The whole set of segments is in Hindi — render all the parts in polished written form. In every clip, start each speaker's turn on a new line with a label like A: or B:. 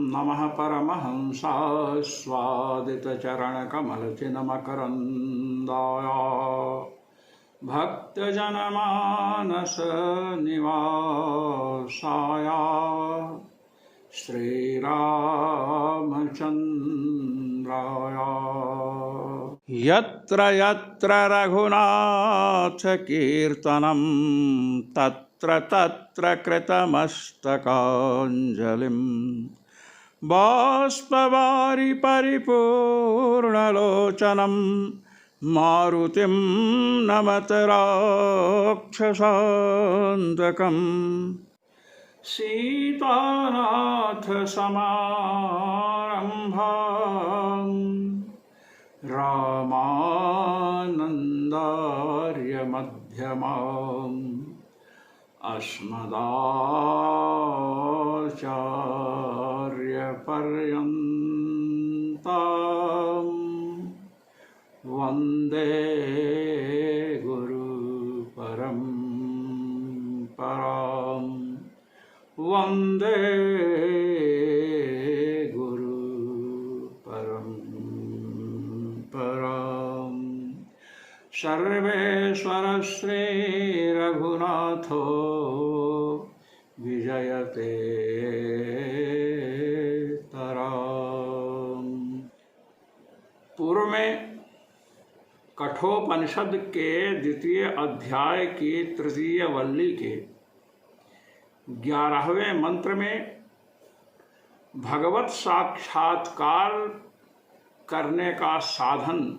A: नमः परमहंसास्वादितचरणकमलचिन्मकरन्दाय भक्तजनमानसनिवासाय श्रीरामचन्द्राय। यत्र यत्र रघुनाथकीर्तनं तत्र तत्र कृतमस्तकाञ्जलिं बाष्पवारि परिपूर्णलोचनं मारुतिं नमत राक्षसान्तकम्। सीतानाथसमारम्भां रामानन्दार्यमध्यमाम् अस्मदाचार्यपर्यन्तां वन्दे गुरुपरम्परां वन्दे गुरुपरम्परां। सर्वेश्वर श्रीरघुनाथो विजयते तराम। पूर्व में कठोपनिषद के द्वितीय अध्याय की तृतीय वल्ली के 11वें मंत्र में भगवत साक्षात्कार करने का साधन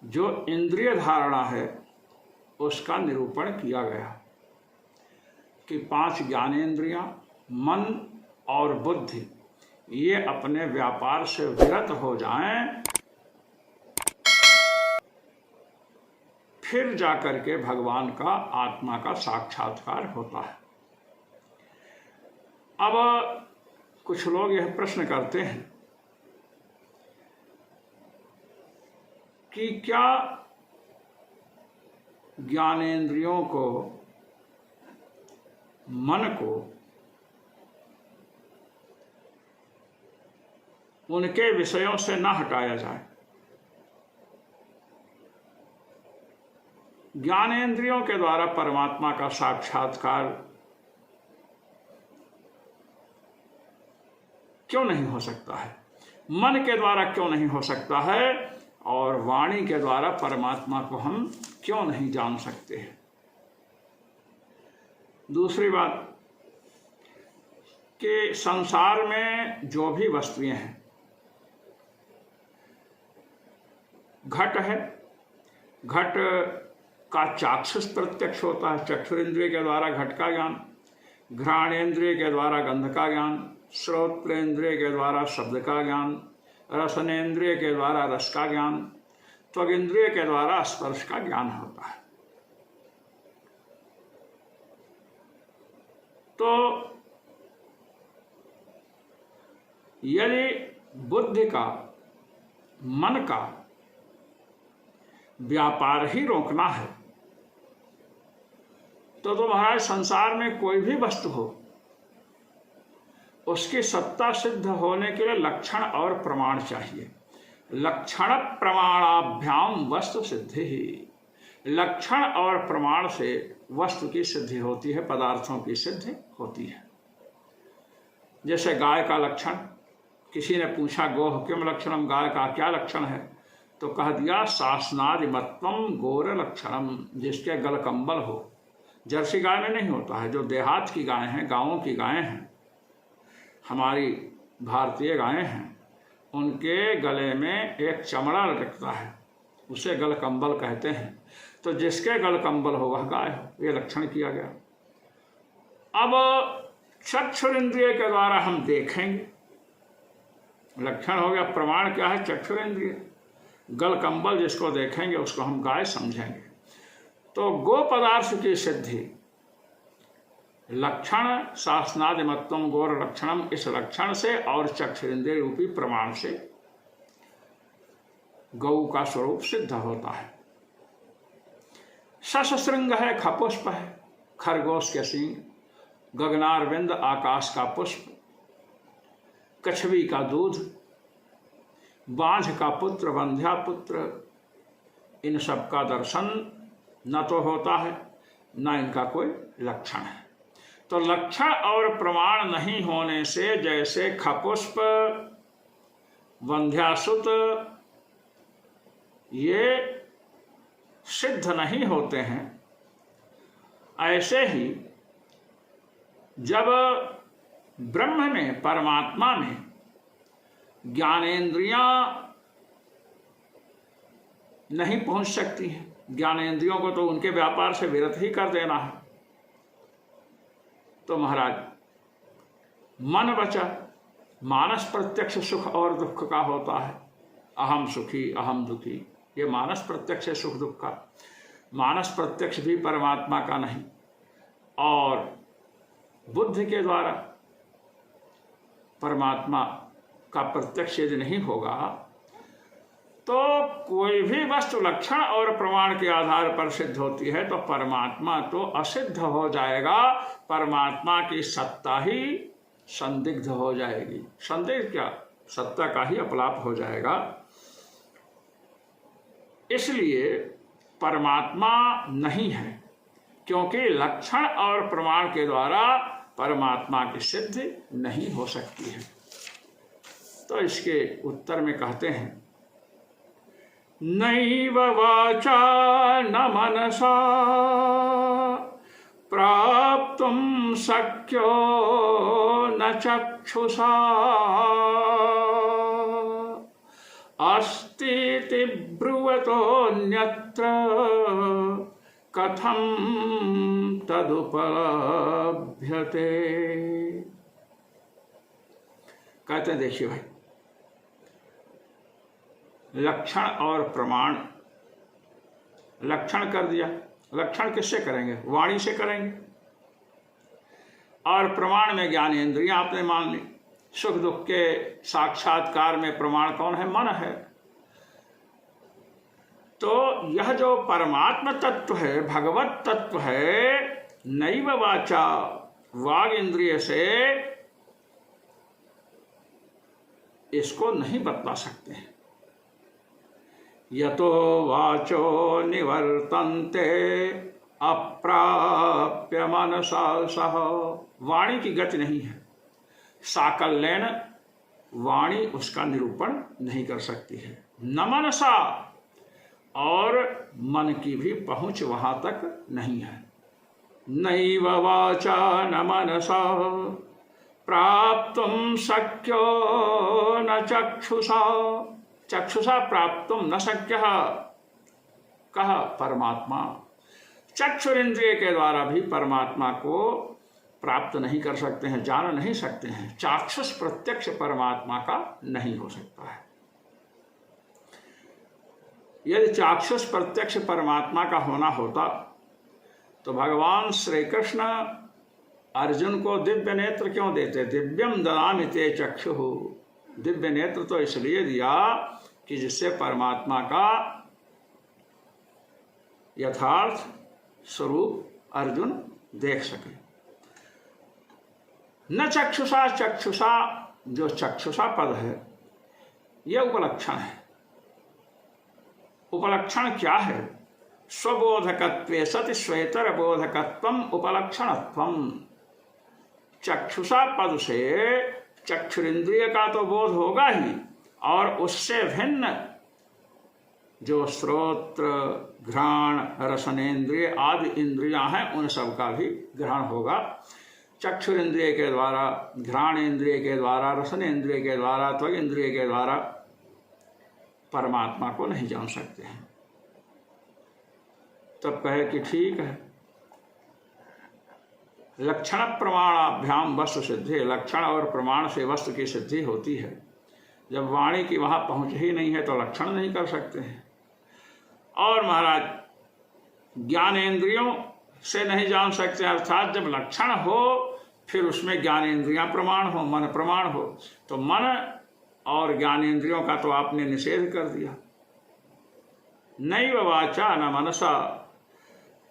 A: जो इंद्रिय धारणा है उसका निरूपण किया गया कि 5 ज्ञानेंद्रियां, मन और बुद्धि ये अपने व्यापार से विरत हो जाएं, फिर जाकर के भगवान का आत्मा का साक्षात्कार होता है। अब कुछ लोग यह प्रश्न करते हैं कि क्या ज्ञानेंद्रियों को, मन को उनके विषयों से न हटाया जाए? ज्ञानेंद्रियों के द्वारा परमात्मा का साक्षात्कार क्यों नहीं हो सकता है? मन के द्वारा क्यों नहीं हो सकता है? और वाणी के द्वारा परमात्मा को हम क्यों नहीं जान सकते हैं? दूसरी बात कि संसार में जो भी वस्तुएं हैं, घट है, घट का चाक्षुष प्रत्यक्ष होता है, चक्षुरेंद्रिय के द्वारा घट का ज्ञान, घ्राणेन्द्रिय के द्वारा गंध का ज्ञान, श्रोत्रेंद्रिय के द्वारा शब्द का ज्ञान, रसनेन्द्रिय के द्वारा रस का ज्ञान, त्वगिंद्रिय के द्वारा स्पर्श का ज्ञान होता है। तो यदि बुद्धि का, मन का व्यापार ही रोकना है तो महाराज संसार में कोई भी वस्तु हो, उसकी सत्ता सिद्ध होने के लिए लक्षण और प्रमाण चाहिए। लक्षण प्रमाणाभ्याम वस्तु सिद्धि ही। लक्षण और प्रमाण से वस्तु की सिद्धि होती है, पदार्थों की सिद्धि होती है। जैसे गाय का लक्षण, किसी ने पूछा गोह किम लक्षणम, गाय का क्या लक्षण है? तो कह दिया शासनादिमत्वम गोर लक्षणम, जिसके गल कंबल हो। जर्सी गाय में नहीं होता है, जो देहात की गायें हैं, गांवों की गायें हैं, हमारी भारतीय गायें हैं, उनके गले में एक चमड़ा लटकता है, उसे गल कंबल कहते हैं। तो जिसके गल कंबल हो वह गाय हो, ये लक्षण किया गया। अब चक्षुरेंद्रिय के द्वारा हम देखेंगे, लक्षण हो गया। प्रमाण क्या है? चक्षुरेंद्रिय। गल कंबल जिसको देखेंगे उसको हम गाय समझेंगे। तो गो पदार्थ की सिद्धि लक्षण शासनादिमत्वम गौर लक्षणम, इस लक्षण से और चक्षुरेंद्रिय रूपी प्रमाण से गौ का स्वरूप सिद्ध होता है। शशृंग है, खपुष्प है, खरगोश के सींग, गगनारविंद आकाश का पुष्प, कछवी का दूध, बांझ का पुत्र, बंध्या पुत्र, इन सब का दर्शन न तो होता है न इनका कोई लक्षण है। तो लक्षण और प्रमाण नहीं होने से जैसे खपुष्प, वंध्यासुत ये सिद्ध नहीं होते हैं, ऐसे ही जब ब्रह्म में, परमात्मा में ज्ञानेंद्रियां नहीं पहुंच सकती हैं, ज्ञानेंद्रियों को तो उनके व्यापार से विरत ही कर देना है, तो महाराज मन बचा। मानस प्रत्यक्ष सुख और दुख का होता है, अहम सुखी अहम दुखी, ये मानस प्रत्यक्ष है सुख दुख का। मानस प्रत्यक्ष भी परमात्मा का नहीं, और बुद्धि के द्वारा परमात्मा का प्रत्यक्ष यदि नहीं होगा तो कोई भी वस्तु लक्षण और प्रमाण के आधार पर सिद्ध होती है तो परमात्मा तो असिद्ध हो जाएगा, परमात्मा की सत्ता ही संदिग्ध हो जाएगी। संदिग्ध क्या, सत्ता का ही अपलाप हो जाएगा। इसलिए परमात्मा नहीं है, क्योंकि लक्षण और प्रमाण के द्वारा परमात्मा की सिद्धि नहीं हो सकती है। तो इसके उत्तर में कहते हैं, नैव वाचा न मनसा प्राप्तुं शक्यो न चक्षुषा अस्तीति ब्रुवतोऽन्यत्र कथं तदुपलभ्यते। कहते हैं देखिए भाई, लक्षण और प्रमाण, लक्षण कर दिया, लक्षण किससे करेंगे, वाणी से करेंगे, और प्रमाण में ज्ञानेंद्रियां आपने मान ली। सुख दुख के साक्षात्कार में प्रमाण कौन है, मन है। तो यह जो परमात्म तत्व है, भगवत तत्व है, नैव वाचा, वाग इंद्रिय से इसको नहीं बतला सकते हैं। यतो वाचो निवर्तन्ते अप्राप्य मनसा सह, वाणी की गति नहीं है, साकल्यन वाणी उसका निरूपण नहीं कर सकती है। न मनसा, और मन की भी पहुंच वहां तक नहीं है। नैव वाचा न मनसा प्राप्तुं शक्यो न चक्षुषा, चक्षुषा प्राप्तुं न शक्यः, कहा परमात्मा। चक्षुरिंद्रिय के द्वारा भी परमात्मा को प्राप्त नहीं कर सकते हैं, जान नहीं सकते हैं। चाक्षुष प्रत्यक्ष परमात्मा का नहीं हो सकता है। यदि चाक्षुष प्रत्यक्ष परमात्मा का होना होता तो भगवान श्री कृष्ण अर्जुन को दिव्य नेत्र क्यों देते? दिव्यम ददामि ते चक्षुः, दिव्य नेत्र तो इसलिए दिया कि जिससे परमात्मा का यथार्थ स्वरूप अर्जुन देख सके। न चक्षुषा, चक्षुषा जो चक्षुषा पद है यह उपलक्षण है। उपलक्षण क्या है? स्वबोधकत्वे सति श्वेतर बोधकत्वम उपलक्षणत्वम। चक्षुषा पद से चक्षुरिंद्रिय का तो बोध होगा ही, और उससे भिन्न जो श्रोत्र, घ्राण, रसनेन्द्रिय आदि इंद्रियां हैं उन सब का भी ग्रहण होगा। चक्षुरिंद्रिय के द्वारा, घ्राणेन्द्रिय के द्वारा, रसनेन्द्रिय के द्वारा, त्वग इंद्रिय के द्वारा परमात्मा को नहीं जान सकते हैं। तब कहे कि ठीक है, लक्षण प्रमाणाभ्याम वस्तु सिद्धि, लक्षण और प्रमाण से वस्तु की सिद्धि होती है। जब वाणी की वहां पहुंच ही नहीं है तो लक्षण नहीं कर सकते हैं। और महाराज ज्ञानेन्द्रियों से नहीं जान सकते, अर्थात जब लक्षण हो फिर उसमें ज्ञानेन्द्रियां प्रमाण हो, मन प्रमाण हो, तो मन और ज्ञानेन्द्रियों का तो आपने निषेध कर दिया। नैव वाचा न मनसा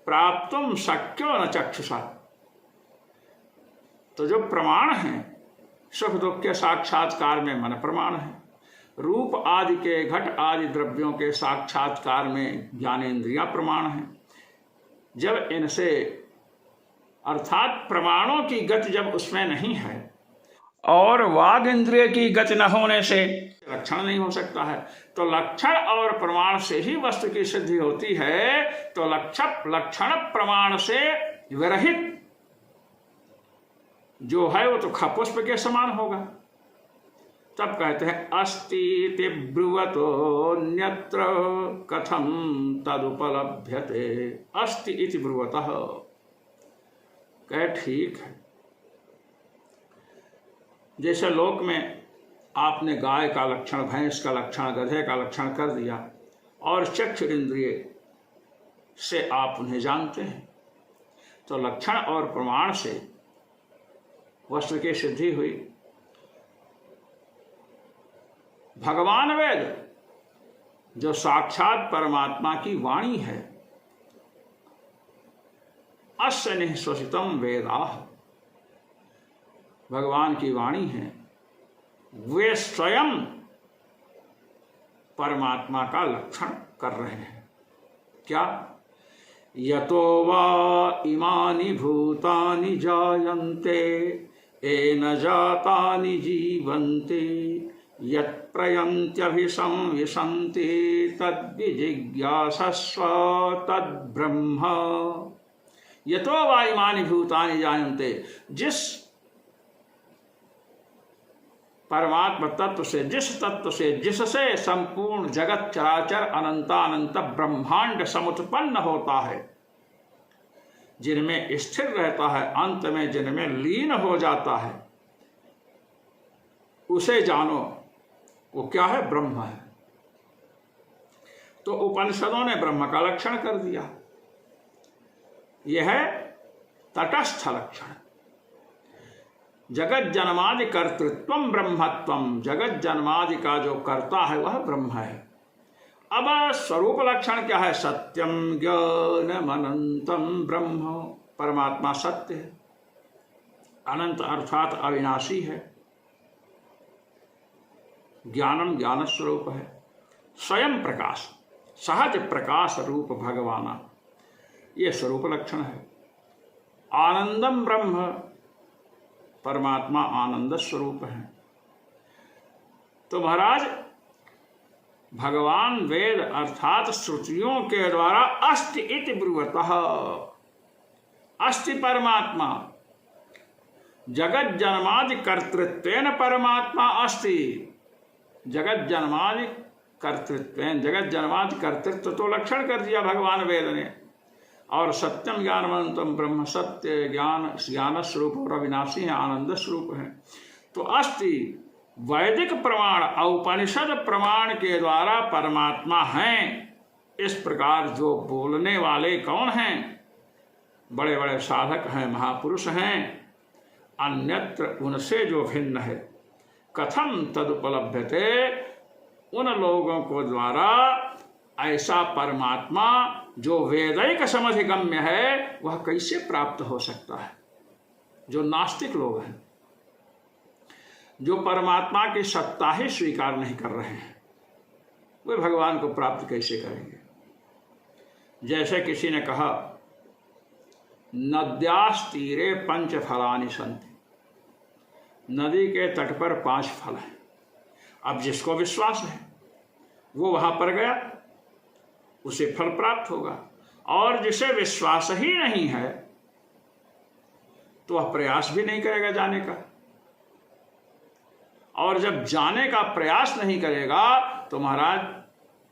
A: प्राप्तुं शक्यो न चक्षुषा। तो जो प्रमाण हैं सुख दुख के साक्षात्कार में मन प्रमाण है। रूप आदि के घट आदि द्रव्यों के साक्षात्कार में ज्ञानेंद्रियां प्रमाण हैं। जब इनसे अर्थात प्रमाणों की गति जब उसमें नहीं है और वाग इंद्रिय की गति न होने से लक्षण नहीं हो सकता है, तो लक्षण और प्रमाण से ही वस्तु की सिद्धि होती है। तो लक्षण प्रमाण से विरहित जो है वो तो खपुष्प के समान होगा। तब कहते हैं अस्ति ब्रुवतोऽन्यत्र कथम तदुपलभ्यते। अस्ति इति ब्रुवतः, कहे ठीक है। जैसे लोक में आपने गाय का लक्षण, भैंस का लक्षण, गधे का लक्षण कर दिया और चक्षु इंद्रिय से आप उन्हें जानते हैं, तो लक्षण और प्रमाण से वस्तु की सिद्धि हुई। भगवान वेद जो साक्षात परमात्मा की वाणी है, अस्य निःश्वसितम वेदाः, भगवान की वाणी है, वे स्वयं परमात्मा का लक्षण कर रहे हैं। क्या? यतो वा इमानि भूतानि जायन्ते येन जातानि जीवन्ते यत्प्रयन्त्यभिसंविशन्ति तद्विजिज्ञासस्व तद्ब्रह्म। यतो वा इमानि भूतानि जायन्ते, जिस परमात्मा तत्व से, जिस तत्व से, जिससे संपूर्ण जगत चराचर अनंतानंत ब्रह्मांड समुत्पन्न होता है, जिनमें स्थिर रहता है, अंत में जिनमें लीन हो जाता है, उसे जानो। वो क्या है? ब्रह्म है। तो उपनिषदों ने ब्रह्म का लक्षण कर दिया। यह है तटस्थ लक्षण। जगत जन्मादि कर्तृत्वम ब्रह्मत्वम, जगत जन्मादि का जो कर्ता है वह ब्रह्म है। अब स्वरूप लक्षण क्या है? सत्यम ज्ञानम अनंतम ब्रह्म, परमात्मा सत्य है, अनंत अर्थात अविनाशी है, ज्ञानम ज्ञान स्वरूप है, स्वयं प्रकाश, सहज प्रकाश रूप भगवान, ये स्वरूप लक्षण है। आनंदम ब्रह्म, परमात्मा आनंद स्वरूप है। तो महाराज भगवान वेद अर्थात श्रुतियों के द्वारा अस्ति इति ब्रुवतः, अस्ति परमात्मा, जगत जन्मादि कर्तृत्वेन परमात्मा अस्ति। जगत जन्मादि कर्तृत्वेन, जगत जन्मादि कर्तृत्व तो लक्षण कर दिया भगवान वेद ने। और सत्यम ज्ञानवंतम ब्रह्म, सत्य ज्ञान, ज्ञान स्वरूप और अविनाशी है, आनंद स्वरूप है। तो अस्ति वैदिक प्रमाण, औपनिषद प्रमाण के द्वारा परमात्मा हैं। इस प्रकार जो बोलने वाले कौन हैं? बड़े बड़े साधक हैं, महापुरुष हैं। अन्यत्र उनसे जो भिन्न है, कथम तदुपलभ्यते, उन लोगों को द्वारा ऐसा परमात्मा जो वेदैक समझ गम्य है वह कैसे प्राप्त हो सकता है? जो नास्तिक लोग हैं, जो परमात्मा की सत्ता ही स्वीकार नहीं कर रहे हैं, वे भगवान को प्राप्त कैसे करेंगे? जैसे किसी ने कहा नद्यास तीरे पंच फलानि सन्ति, नदी के तट पर 5 फल हैं। अब जिसको विश्वास है वो वहां पर गया, उसे फल प्राप्त होगा। और जिसे विश्वास ही नहीं है तो वह प्रयास भी नहीं करेगा जाने का। और जब जाने का प्रयास नहीं करेगा तो महाराज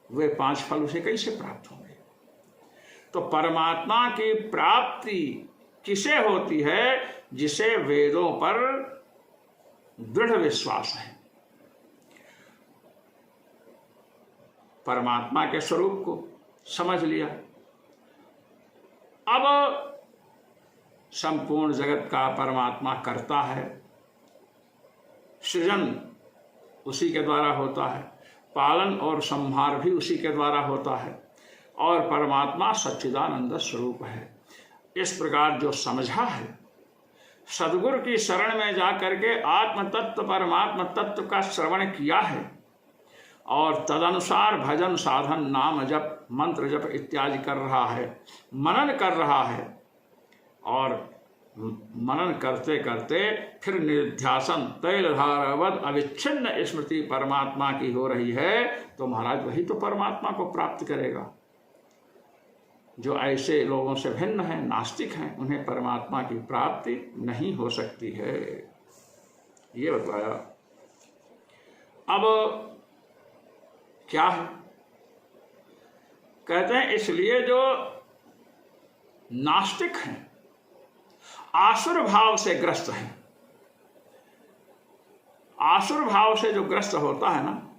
A: वे 5 फल उसे कैसे प्राप्त होंगे? तो परमात्मा की प्राप्ति किसे होती है? जिसे वेदों पर दृढ़ विश्वास है, परमात्मा के स्वरूप को समझ लिया। अब संपूर्ण जगत का परमात्मा करता है, सृजन उसी के द्वारा होता है, पालन और संहार भी उसी के द्वारा होता है, और परमात्मा सच्चिदानंद स्वरूप है। इस प्रकार जो समझा है सदगुरु की शरण में जा करके आत्म तत्व परमात्म तत्व का श्रवण किया है और तदनुसार भजन साधन नाम जप मंत्र जप इत्यादि कर रहा है, मनन कर रहा है, और मनन करते करते फिर निध्यासन तैलधारावद अविच्छिन्न स्मृति परमात्मा की हो रही है, तो महाराज वही तो परमात्मा को प्राप्त करेगा। जो ऐसे लोगों से भिन्न है, नास्तिक हैं, उन्हें परमात्मा की प्राप्ति नहीं हो सकती है, ये बताया। अब क्या है, कहते हैं इसलिए जो नास्तिक हैं, आसुर भाव से ग्रस्त है, आसुर भाव से जो ग्रस्त होता है ना,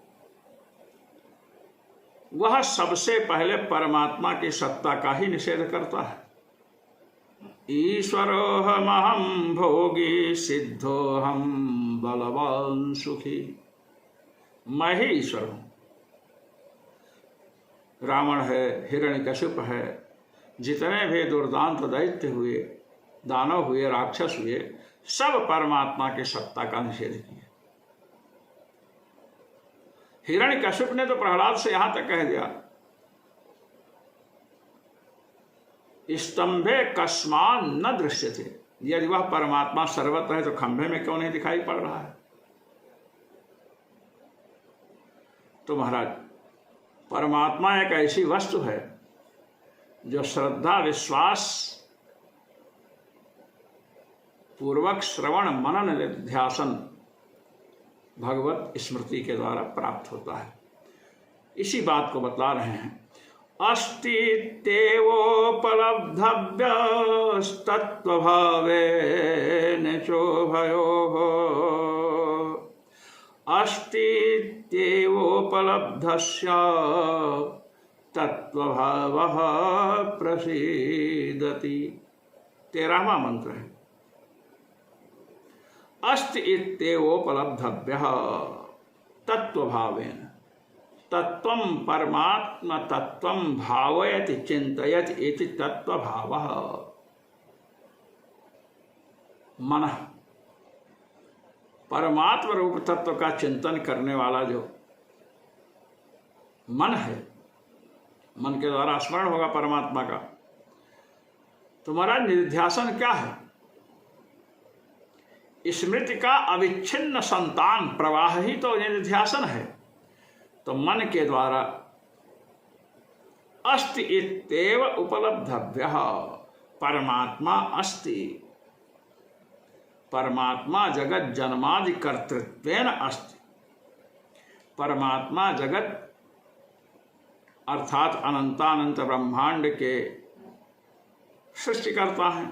A: वह सबसे पहले परमात्मा की सत्ता का ही निषेध करता है। ईश्वरोऽहमहं भोगी सिद्धोऽहं बलवान सुखी, मैं ही ईश्वर हूं। रावण है, हिरण्यकशिप है, जितने भी दुर्दांत दैत्य हुए, दानव हुए, राक्षस हुए, सब परमात्मा की सत्ता का निषेध किया। हिरण्यकशिप ने तो प्रहलाद से यहां तक कह दिया, स्तंभे कस्मान न दृश्यते, यदि वह परमात्मा सर्वत्र है तो खंभे में क्यों नहीं दिखाई पड़ रहा है। तो महाराज परमात्मा एक ऐसी वस्तु है जो श्रद्धा विश्वास पूर्वक श्रवण मनन निध्यासन भगवत स्मृति के द्वारा प्राप्त होता है। इसी बात को बता रहे हैं। अस्तित्वोपलब्धव्यस्तत्वभावेन चोभयोः, अस्तित्वोपलब्धस्य तत्वभावः प्रसीदति। 13वां मंत्र है। अस्ति इत्येवोपलब्धव्यः तत्वभावेन, तत्वं परमात्म तत्वं भावयति चिन्तयति इति तत्वभावः। मन, परमात्म रूप तत्व का चिंतन करने वाला जो मन है, मन के द्वारा स्मरण होगा परमात्मा का। तुम्हारा निध्यासन क्या है? स्मृति का अविच्छिन्न संतान प्रवाह ही तो निध्यासन है। तो मन के द्वारा अस्ति इत्येव उपलब्धव्यः, परमात्मा अस्ति, परमात्मा जगत जन्मादि कर्तृत्वेन अस्ति। परमात्मा जगत अर्थात अनंतानंत ब्रह्मांड के सृष्टि करता है,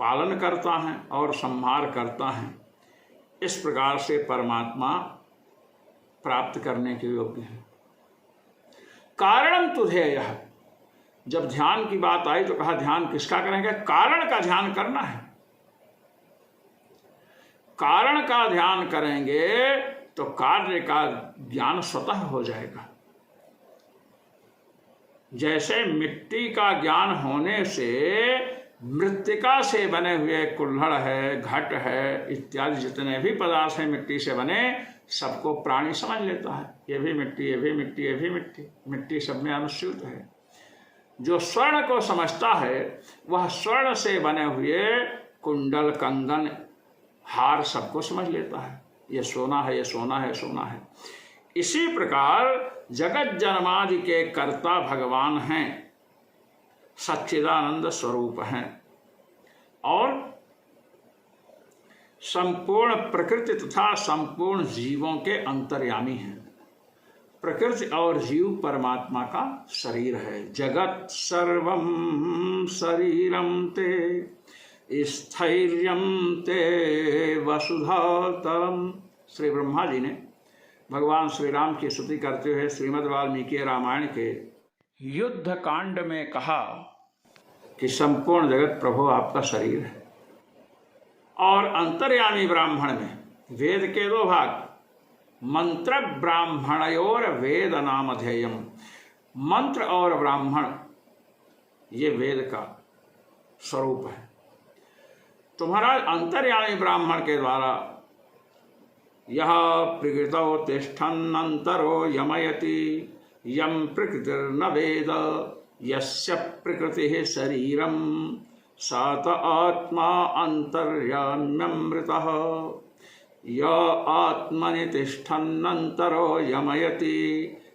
A: पालन करता है और संहार करता है। इस प्रकार से परमात्मा प्राप्त करने के योग्य है। कारणं तुधेयः, जब ध्यान की बात आई तो कहा ध्यान किसका करेंगे? कारण का ध्यान करना है। कारण का ध्यान करेंगे तो कार्य का ज्ञान स्वतः हो जाएगा। जैसे मिट्टी का ज्ञान होने से मृत्तिका से बने हुए कुल्हड़ है, घट है, इत्यादि जितने भी पदार्थ हैं मिट्टी से बने, सबको प्राणी समझ लेता है। ये भी मिट्टी, ये भी मिट्टी, ये भी मिट्टी, मिट्टी सब में अनुस्यूत है। जो स्वर्ण को समझता है वह स्वर्ण से बने हुए कुंडल, कंगन, हार सबको समझ लेता है। ये सोना है, ये सोना है, सोना है। इसी प्रकार जगत जन्मादि के कर्ता भगवान हैं, सच्चिदानंद स्वरूप हैं और संपूर्ण प्रकृति तथा संपूर्ण जीवों के अंतर्यामी हैं। प्रकृति और जीव परमात्मा का शरीर है। जगत सर्वं शरीरं ते स्थैर्यं ते वसुधातलम। श्री ब्रह्मा जी ने भगवान श्री राम की स्तुति करते हुए श्रीमद् वाल्मीकि रामायण के युद्ध कांड में कहा कि संपूर्ण जगत प्रभु आपका शरीर है। और अंतर्यामी ब्राह्मण में वेद के 2 भाग, मंत्र ब्राह्मणयोर वेद नामधेयम, मंत्र और ब्राह्मण ये वेद का स्वरूप है। तुम्हारा अंतर्यामी ब्राह्मण के द्वारा यह प्रकृतौ तिष्ठन्नन्तरो यमयति यम प्रकृतिर्न वेद यस्य प्रकृतिः शरीरं स त आत्मा अंतर्याम्यमृतः य आत्मनि तिष्ठन्नन्तरो यमयति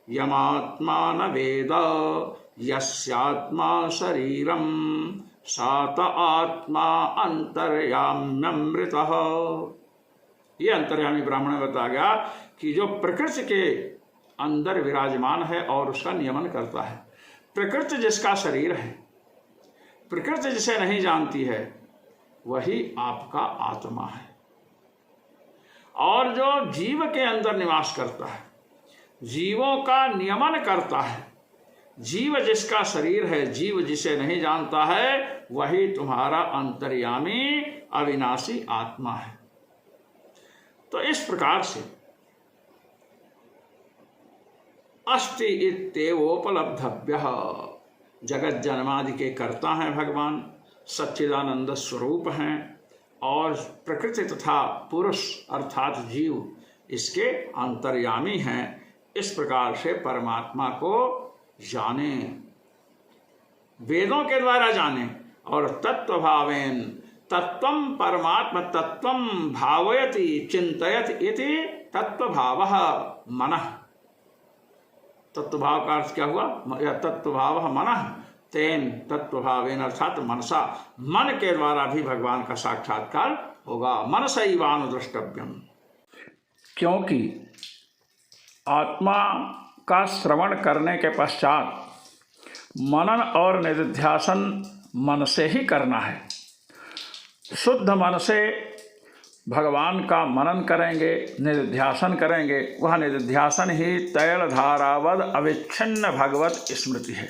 A: यमात्मा न वेद यस्यात्मा शरीरं स त आत्मा अंतर्याम्यमृतः। ये अंतर्यामी ब्राह्मण में बताया गया कि जो प्रकृति के अंदर विराजमान है और उसका नियमन करता है। प्रकृति जिसका शरीर है, प्रकृति जिसे नहीं जानती है, वही आपका आत्मा है। और जो जीव के अंदर निवास करता है, जीवों का नियमन करता है, जीव जिसका शरीर है, जीव जिसे नहीं जानता है, वही तुम्हारा अंतर्यामी अविनाशी आत्मा है। तो इस प्रकार से अस्ति इत्येवोपलब्धव्यः, जगत जन्मादि के कर्ता हैं भगवान, सच्चिदानंद स्वरूप हैं और प्रकृति तथा पुरुष अर्थात जीव इसके अंतर्यामी हैं। इस प्रकार से परमात्मा को जाने, वेदों के द्वारा जाने और तत्वभावेन तत्वं परमात्म तत्वं भावयति चिंतयति इति तत्वभावः मनः। तत्वभाव का अर्थ क्या हुआ? या तत्वभावः मनः तेन तत्वभावेन अर्थात मनसा, मन के द्वारा भी भगवान का साक्षात्कार होगा। मनसैवानुद्रष्टव्यम, क्योंकि आत्मा का श्रवण करने के पश्चात मनन और निधिध्यासन मन से ही करना है। शुद्ध मन से भगवान का मनन करेंगे, निधिध्यासन करेंगे, वह निधिध्यासन ही तैल धारावद अविच्छिन्न भगवत स्मृति है।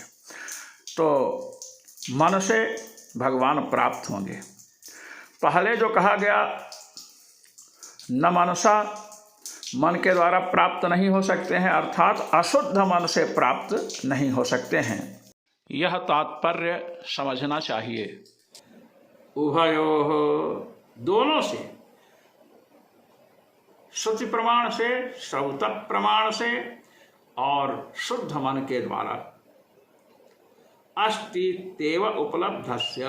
A: तो मन से भगवान प्राप्त होंगे। पहले जो कहा गया न मनसा, मन के द्वारा प्राप्त नहीं हो सकते हैं, अर्थात अशुद्ध मन से प्राप्त नहीं हो सकते हैं। यह तात्पर्य समझना चाहिए। उभयोः, दोनों से, श्रुति प्रमाण से, श्रौत प्रमाण से और शुद्ध मन के द्वारा अस्ति तेव उपलब्धस्य,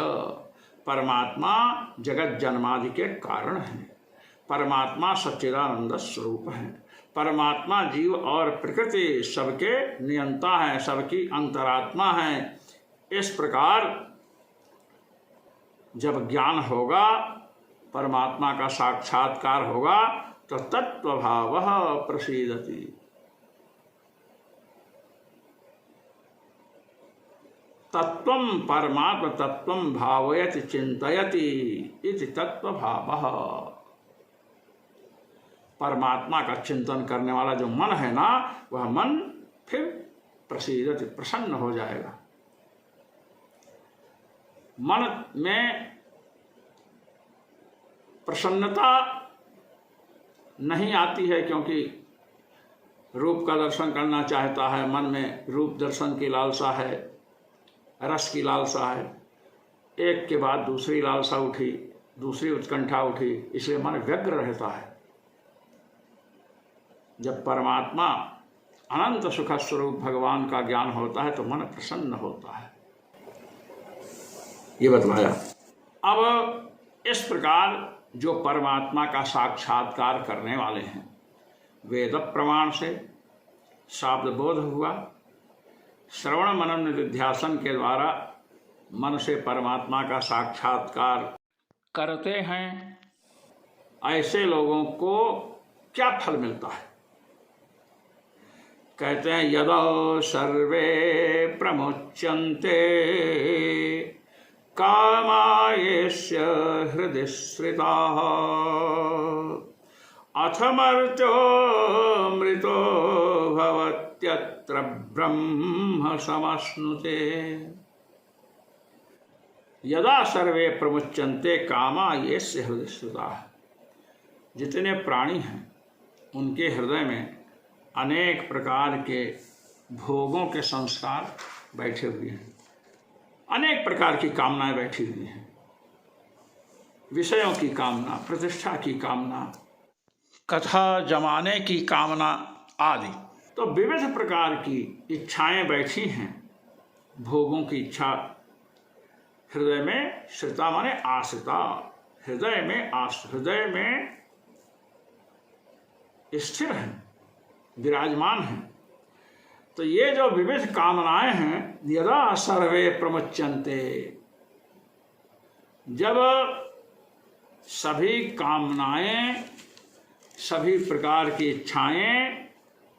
A: परमात्मा जगत जन्मादि के कारण है। परमात्मा सच्चिदानंद स्वरूप है। परमात्मा जीव और प्रकृति सबके नियंता है, सबकी अंतरात्मा है। इस प्रकार जब ज्ञान होगा, परमात्मा का साक्षात्कार होगा, तो तत्वभावः प्रसीदति। तत्वं परमात्म तत्वं भावयति चिंतयति इति तत्वभावः। परमात्मा का चिंतन करने वाला जो मन है ना, वह मन फिर प्रसीदति, प्रसन्न हो जाएगा। मन में प्रसन्नता नहीं आती है क्योंकि रूप का दर्शन करना चाहता है, मन में रूप दर्शन की लालसा है, रस की लालसा है। एक के बाद दूसरी लालसा उठी, दूसरी उत्कंठा उठी, इसलिए मन व्यग्र रहता है। जब परमात्मा अनंत सुख स्वरूप भगवान का ज्ञान होता है तो मन प्रसन्न होता है। ये बतलाया। अब इस प्रकार जो परमात्मा का साक्षात्कार करने वाले हैं, वेद प्रमाण से शाब्द बोध हुआ, श्रवण मनन निधिध्यासन के द्वारा मन से परमात्मा का साक्षात्कार करते हैं, ऐसे लोगों को क्या फल मिलता है? कहते हैं यदा सर्वे प्रमुच्यन्ते कामायेष्य हृदि श्रिताः अथमर्त्यो मृतो भवत्यत्र ब्रह्म समश्नुते। यदा सर्वे प्रमुच्यन्ते कामायेष्य हृदि श्रिताः, जितने प्राणी हैं उनके हृदय में अनेक प्रकार के भोगों के संस्कार बैठे हुए हैं, अनेक प्रकार की कामनाएं बैठी हुई हैं। विषयों की कामना, प्रतिष्ठा की कामना, कथा जमाने की कामना आदि। तो विविध प्रकार की इच्छाएं बैठी हैं। भोगों की इच्छा हृदय में, श्रिता माने आश्रिता, हृदय में स्थिर है, विराजमान है। तो ये जो विविध कामनाएं हैं, यदा सर्वे प्रमुच्यन्ते, जब सभी कामनाएं, सभी प्रकार की इच्छाएं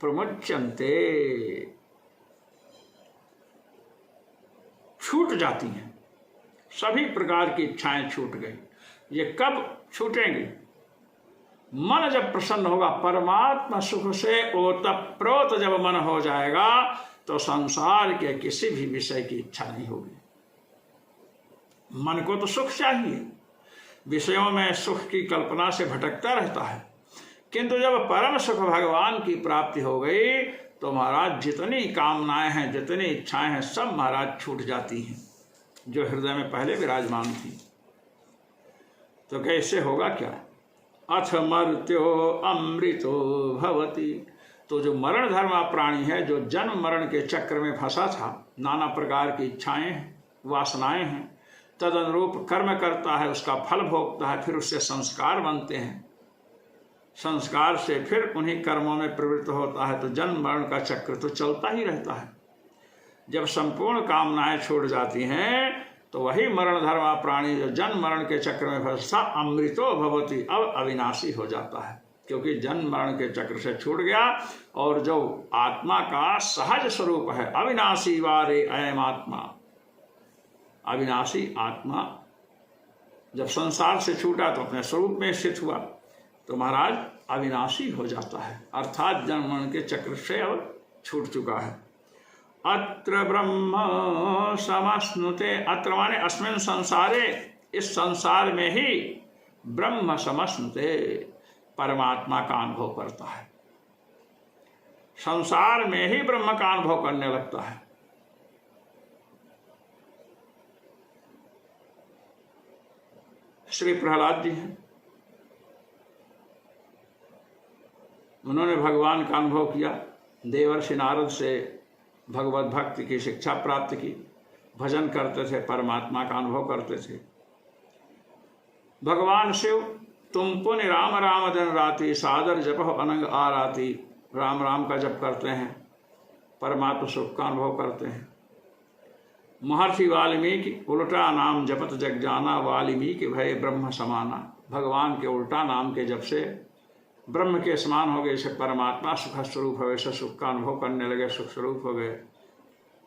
A: प्रमुच्यन्ते, छूट जाती हैं, सभी प्रकार की इच्छाएं छूट गई। ये कब छूटेंगी? मन जब प्रसन्न होगा, परमात्मा सुख से ओतप्रोत जब मन हो जाएगा, तो संसार के किसी भी विषय की इच्छा नहीं होगी। मन को तो सुख चाहिए, विषयों में सुख की कल्पना से भटकता रहता है, किंतु जब परम सुख भगवान की प्राप्ति हो गई, तो महाराज जितनी कामनाएं हैं, जितनी इच्छाएं हैं, सब महाराज छूट जाती हैं, जो हृदय में पहले विराजमान थी। तो कैसे होगा क्या? अथ मर्त्यो अमृतो भवति। तो जो मरण धर्मा प्राणी है, जो जन्म मरण के चक्र में फंसा था, नाना प्रकार की इच्छाएं, वासनाएं हैं, तद अनुरूप कर्म करता है, उसका फल भोगता है, फिर उससे संस्कार बनते हैं, संस्कार से फिर उन्हीं कर्मों में प्रवृत्त होता है। तो जन्म मरण का चक्र तो चलता ही रहता है। जब संपूर्ण कामनाएं छूट जाती हैं, तो वही मरण धर्मा प्राणी जो जन्म मरण के चक्र में फंसा, अमृतो भवति, अब अविनाशी हो जाता है, क्योंकि जन्म मरण के चक्र से छूट गया। और जो आत्मा का सहज स्वरूप है, अविनाशी वारे अयम आत्मा, अविनाशी आत्मा जब संसार से छूटा तो अपने स्वरूप में स्थित हुआ, तो महाराज अविनाशी हो जाता है, अर्थात जन्म मरण के चक्र से अब छूट चुका है। अत्र ब्रह्म समश्नुते, अत्र माने अस्मिन् संसारे, इस संसार में ही ब्रह्म समश्नुते, परमात्मा का अनुभव करता है, संसार में ही ब्रह्म का अनुभव करने लगता है। श्री प्रहलाद जी हैं, उन्होंने भगवान का अनुभव किया, देवर्षि नारद से भगवत भक्ति की शिक्षा प्राप्त की, भजन करते थे, परमात्मा का अनुभव करते थे। भगवान शिव तुम पुण्य राम राम दिन राति, सादर जपो अनंग आराती, राम राम का जप करते हैं, परमात्मा सुख का अनुभव करते हैं। महर्षि वाल्मीकि उल्टा नाम जपत जग जाना, वाल्मीकि भय ब्रह्म समाना, भगवान के उल्टा नाम के जप से ब्रह्म के समान हो गए, जैसे परमात्मा सुख स्वरूप हो, वैसे सुख का अनुभव करने लगे, सुख स्वरूप हो गए।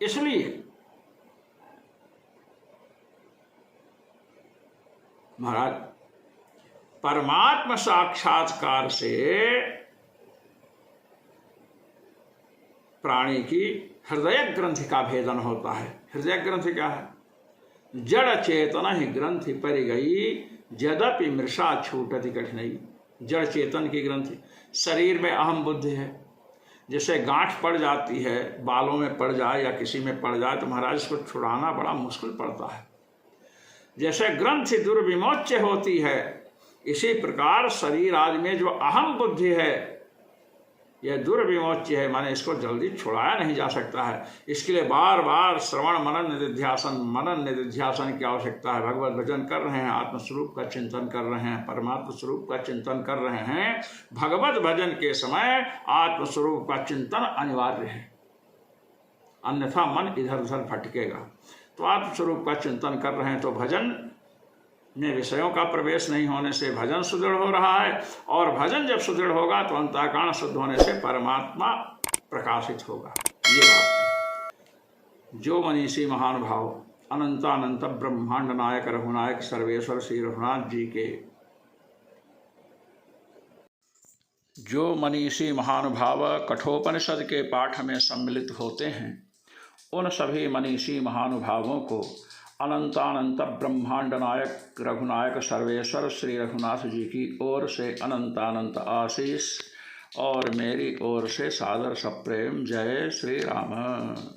A: इसलिए महाराज परमात्मा साक्षात्कार से प्राणी की हृदय ग्रंथि का भेदन होता है। हृदय ग्रंथि क्या है? जड़ चेतना ही ग्रंथि परि गई, यद्यपि मृषा छूटति कठिनाई। जड़ चेतन की ग्रंथि, शरीर में अहम बुद्धि है, जैसे गांठ पड़ जाती है, बालों में पड़ जाए या किसी में पड़ जाए, तो महाराज इसको छुड़ाना बड़ा मुश्किल पड़ता है। जैसे ग्रंथि दुर्विमोच्य होती है, इसी प्रकार शरीर आदि में जो अहम बुद्धि है, यह दुर्विमोच्य है, माने इसको जल्दी छुड़ाया नहीं जा सकता है। इसके लिए बार बार श्रवण मनन निधिध्यासन की आवश्यकता है। भगवत भजन कर रहे हैं, आत्मस्वरूप का चिंतन कर रहे हैं, परमात्म स्वरूप का चिंतन कर रहे हैं, भगवत भजन के समय आत्मस्वरूप का चिंतन अनिवार्य है, अन्यथा मन इधर उधर भटकेगा। तो आत्मस्वरूप का चिंतन कर रहे हैं, तो भजन में विषयों का प्रवेश नहीं होने से भजन सुदृढ़ हो रहा है, और भजन जब सुदृढ़ होगा तो अंतःकरण शुद्ध होने से परमात्मा प्रकाशित होगा। ये बात है। जो मनीषी महानुभाव अनंतानंत ब्रह्मांड नायक रघुनायक सर्वेश्वर श्री रघुनाथ जी के, जो मनीषी महानुभाव कठोपनिषद के पाठ में सम्मिलित होते हैं, उन सभी मनीषी महानुभावों को अनंतानंत ब्रह्मांड नायक रघुनायक सर्वेश्वर श्री रघुनाथ जी की ओर से अनंतानंत आशीष और मेरी ओर से सादर सप्रेम जय श्री राम।